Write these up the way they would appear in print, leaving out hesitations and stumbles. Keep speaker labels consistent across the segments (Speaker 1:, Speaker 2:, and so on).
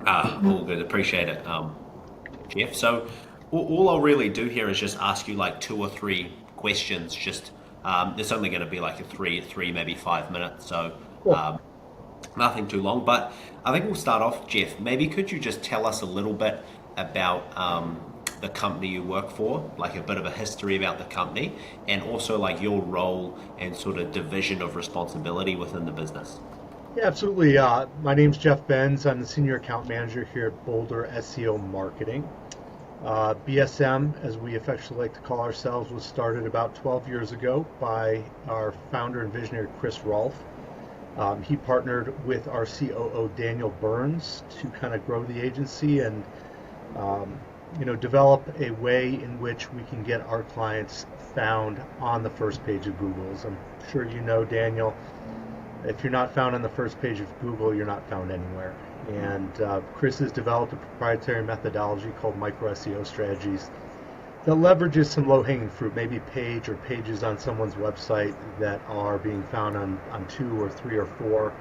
Speaker 1: All good. Appreciate it, Jeff. So all I'll really do here is just ask you like two or three questions. Just it's only going to be like a three, maybe 5 minutes. So
Speaker 2: Cool.
Speaker 1: nothing too long. But I think we'll start off, Jeff. Maybe could you just tell us a little bit about the company you work for, like a bit of a history about the company, and also like your role and sort of division of responsibility within the business.
Speaker 2: Yeah, absolutely. My name's Jeff Benz. I'm the Senior Account Manager here at Boulder SEO Marketing. BSM, as we affectionately like to call ourselves, was started about 12 years ago by our founder and visionary, Chris Rolfe. He partnered with our COO, Daniel Burns, to kind of grow the agency and um, develop a way in which we can get our clients found on the first page of Google. As I'm sure you know, Daniel, if you're not found on the first page of Google, you're not found anywhere. And Chris has developed a proprietary methodology called micro SEO strategies that leverages some low-hanging fruit, maybe page or pages on someone's website that are being found on two or three or four.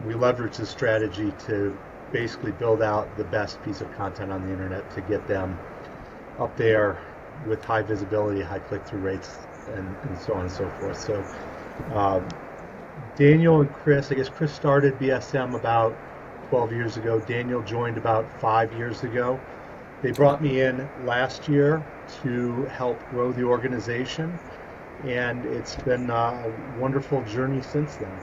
Speaker 2: We leverage this strategy to basically build out the best piece of content on the internet to get them up there with high visibility, high click-through rates, and so on and so forth. So um, Daniel and Chris, I guess Chris started BSM about 12 years ago. Daniel joined about 5 years ago. They brought me in last year to help grow the organization, and it's been a wonderful journey since then.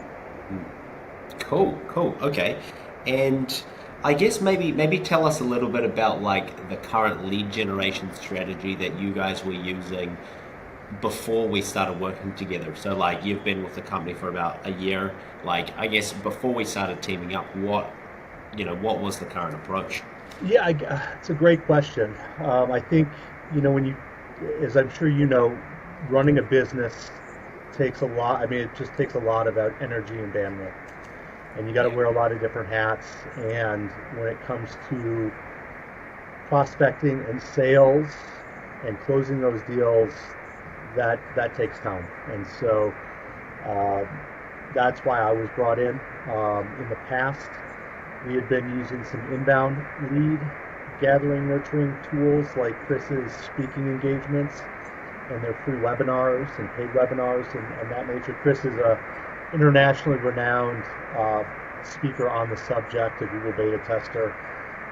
Speaker 1: Cool, cool. Okay. And I guess maybe tell us a little bit about like the current lead generation strategy that you guys were using before we started working together. So like you've been with the company for about a year. Like I guess before we started teaming up, what was the current approach?
Speaker 2: Yeah, it's a great question. I think, when you, as I'm sure you know, running a business takes a lot. I mean, it just takes a lot of energy and bandwidth. And you got to
Speaker 1: Yeah.
Speaker 2: wear a lot of different hats. And when it comes to prospecting and sales and closing those deals, that takes time. And so uh, that's why I was brought in. In the past, we had been using some inbound lead gathering, nurturing tools like Chris's speaking engagements and their free webinars and paid webinars and that nature. Chris is a internationally renowned speaker on the subject, a Google beta tester,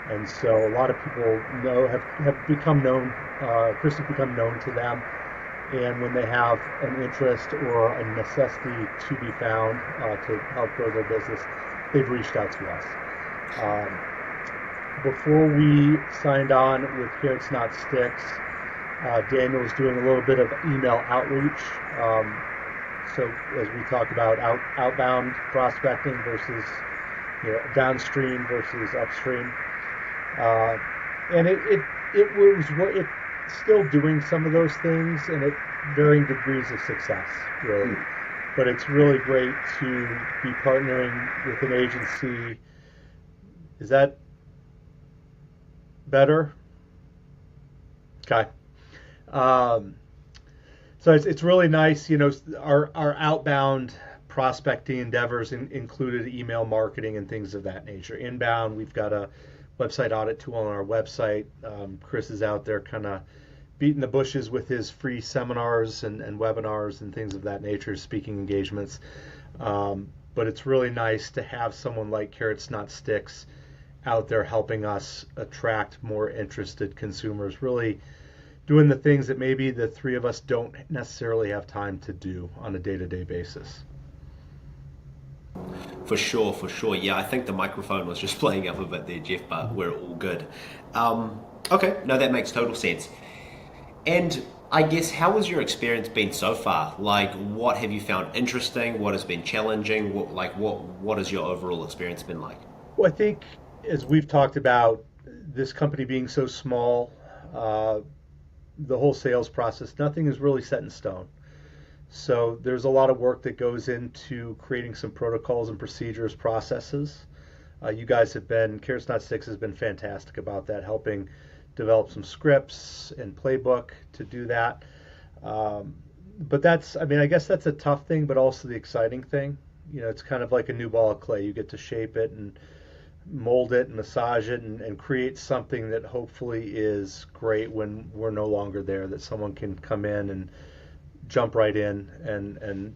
Speaker 2: and so a lot of people have become known. Chris has become known to them, and when they have an interest or a necessity to be found to help grow their business, they've reached out to us. Um, Before we signed on with Carrots Not Sticks, Daniel was doing a little bit of email outreach. Um, so as we talk about outbound prospecting versus downstream versus upstream, uh, and it was what it still doing some of those things and at varying degrees of success, really. But it's really great to be partnering with an agency. Is that better? Okay. Um, so it's really nice. Our outbound prospecting endeavors included email marketing and things of that nature. Inbound, we've got a website audit tool on our website. Chris is out there kind of beating the bushes with his free seminars and webinars and things of that nature, speaking engagements. But it's really nice to have someone like Carrots Not Sticks out there helping us attract more interested consumers, really doing the things that maybe the three of us don't necessarily have time to do on a day-to-day basis.
Speaker 1: For sure, for sure. Yeah, I think the microphone was just playing up a bit there, Jeff, but we're all good. Okay, no, that makes total sense. And I guess how has your experience been so far? Like, what have you found interesting? What has been challenging? What has your overall experience been like?
Speaker 2: Well, I think as we've talked about this company being so small, uh, the whole sales process, nothing is really set in stone. So there's a lot of work that goes into creating some protocols and procedures, processes. You guys have been, Carrots Not Sticks has been fantastic about that, helping develop some scripts and playbook to do that. Um, but I mean, I guess that's a tough thing, but also the exciting thing. It's kind of like a new ball of clay. You get to shape it and mold it and massage it and create something that hopefully is great when we're no longer there, that someone can come in and jump right in and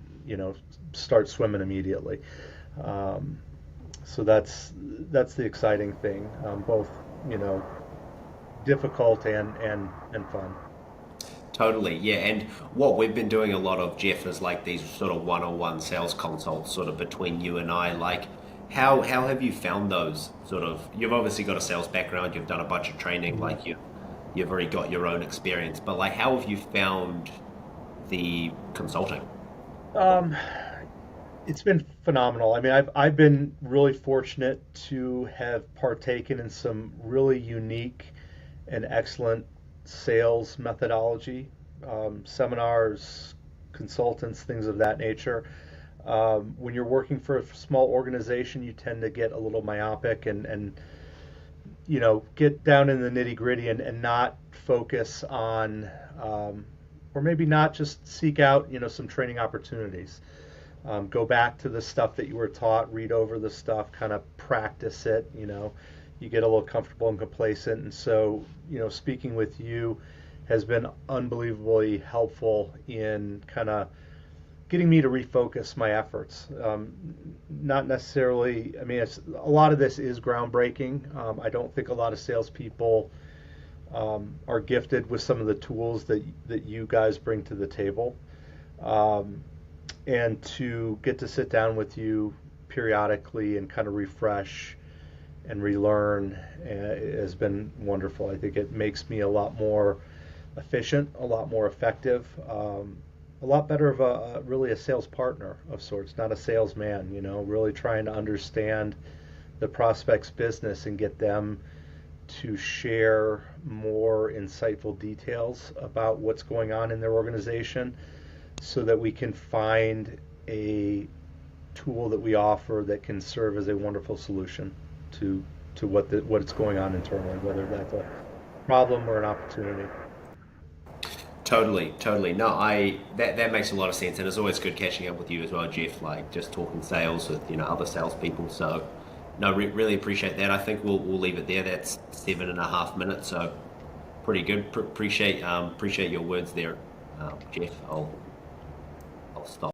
Speaker 2: start swimming immediately. Um, so that's the exciting thing, both difficult and fun.
Speaker 1: Totally, yeah. And what we've been doing a lot of, Jeff, is like these sort of one-on-one sales consults, sort of between you and I. Like, how have you found those? Sort of, you've obviously got a sales background, you've done a bunch of training,
Speaker 2: Mhm.
Speaker 1: like you've already got your own experience. But like, how have you found the consulting?
Speaker 2: Um, it's been phenomenal. I mean, I've been really fortunate to have partaken in some really unique and excellent sales methodology, seminars, consultants, things of that nature. When you're working for a small organization, you tend to get a little myopic and get down in the nitty gritty and not focus on, or maybe not just seek out, some training opportunities. Go back to the stuff that you were taught, read over the stuff, kind of practice it. You get a little comfortable and complacent. And so, speaking with you has been unbelievably helpful in kind of getting me to refocus my efforts. Not necessarily, I mean, a lot of this is groundbreaking. I don't think a lot of salespeople are gifted with some of the tools that you guys bring to the table. Um, and to get to sit down with you periodically and kind of refresh and relearn has been wonderful. I think it makes me a lot more efficient, a lot more effective, a lot better of really a sales partner of sorts, not a salesman. Really trying to understand the prospect's business and get them to share more insightful details about what's going on in their organization so that we can find a tool that we offer that can serve as a wonderful solution to what's going on internally, whether that's a problem or an opportunity.
Speaker 1: Totally, totally. No, that makes a lot of sense, and it's always good catching up with you as well, Jeff. Like just talking sales with other salespeople. So, no, really appreciate that. I think we'll leave it there. That's 7.5 minutes, so pretty good. Appreciate your words there, Jeff. I'll stop.